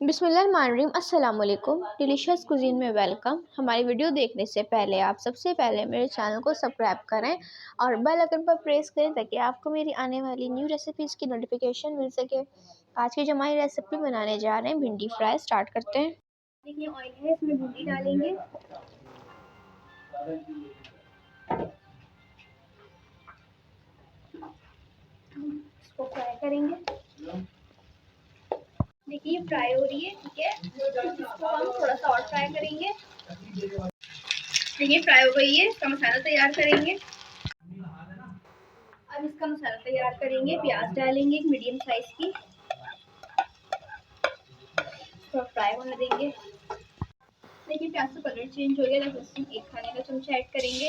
बिस्मिल्लाहिर्रहमानिर्रहीम। अस्सलाम वालेकुम। डिलीशियस कुजीन में वेलकम। हमारी वीडियो देखने से पहले आप सबसे पहले मेरे चैनल को सब्सक्राइब करें और बेल आइकन पर प्रेस करें ताकि आपको मेरी आने वाली न्यू रेसिपीज़ की नोटिफिकेशन मिल सके। आज की जो हमारी रेसिपी बनाने जा रहे हैं भिंडी फ्राई, स्टार्ट करते हैं। देखिए ऑयल है, इसमें भिंडी डालेंगे, इसको फ्राई करेंगे। देखिए फ्राई हो रही है, ठीक है। इसको हम थोड़ा सा और फ्राई करेंगे। देखिए फ्राई हो गई है, इसका मसाला तैयार करेंगे। अब इसका मसाला तैयार करेंगे। प्याज डालेंगे एक मीडियम साइज की, इसको फ्राई होने देंगे। देखिए प्याज का कलर चेंज हो गया, लहसुन एक खाने का चमचा ऐड करेंगे।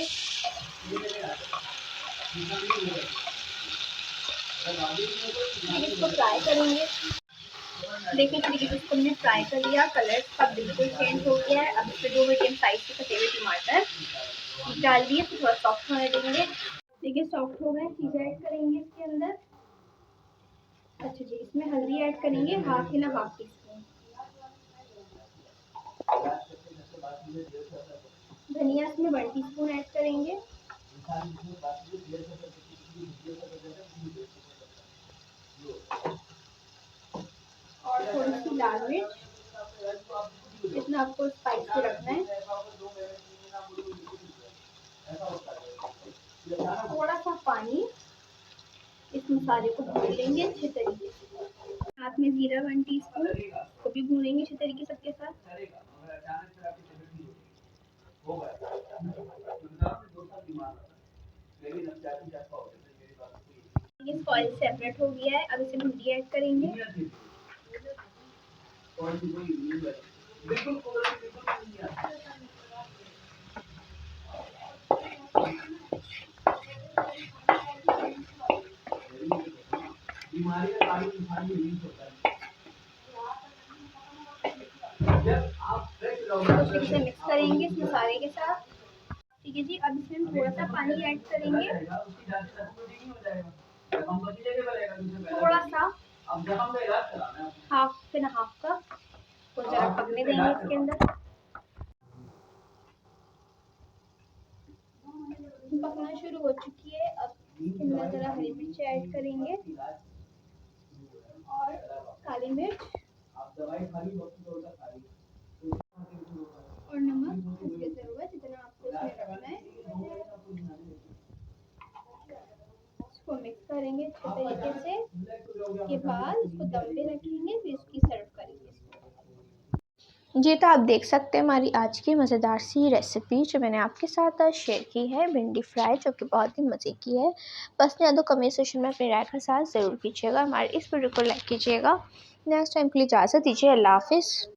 इसको फ्राई करेंगे। देखिए तरीके से इसको हमने फ्राई कर लिया, कलर का बिल्कुल चेंज हो गया है। अब इसमें 2 मीडियम साइज के कटे हुए टमाटर डाल दिए, तो थोड़ा सॉफ्ट होने देंगे। देखिए सॉफ्ट हो गए, चीज़ ऐड करेंगे इसके अंदर। अच्छा जी, इसमें हल्दी ऐड करेंगे, हाफ टी स्पून। धनिया इसमें 1 टीस्पून ऐड करेंगे। और थोड़ी सी लाल मिर्च, इसमें आपको स्पाइसी रखना है। थोड़ा सा पानी, इस मसाले को भून लेंगे अच्छे तरीके से। साथ में जीरा 1 टीस्पून, को भी भूनेंगे अच्छे तरीके सबके साथ। ये ऑयल सेपरेट हो गया है। अब इसे भिंडी ऐड करेंगे। इसे मिक्स करेंगे इस मसाले के साथ, ठीक है जी। अब इसमें थोड़ा सा पानी ऐड करेंगे, थोड़ा सा, हाफ एंड हाफ का, को जरा पकने देंगे इसके अंदर। पकना शुरू हो चुकी है। अब इसके अंदर जरा हरी मिर्च ऐड करेंगे और काली मिर्च और नमक इसकी जरूरत जितना आपको इसमें रखना है। इसको मिक्स करेंगे अच्छे तरीके से। के बाद इसको दम पे रखेंगे, फिर इसकी सर्व करेंगे। जी तो आप देख सकते हैं हमारी आज की मज़ेदार सी रेसिपी जो मैंने आपके साथ आज शेयर की है, भिंडी फ्राई, जो कि बहुत ही मज़े की है। बस या तो कमेंट सेक्शन में अपनी राय के साथ ज़रूर कीजिएगा। हमारे इस वीडियो को लाइक कीजिएगा। नेक्स्ट टाइम के लिए इजाज़त दीजिए। अल्लाह हाफ़िज़।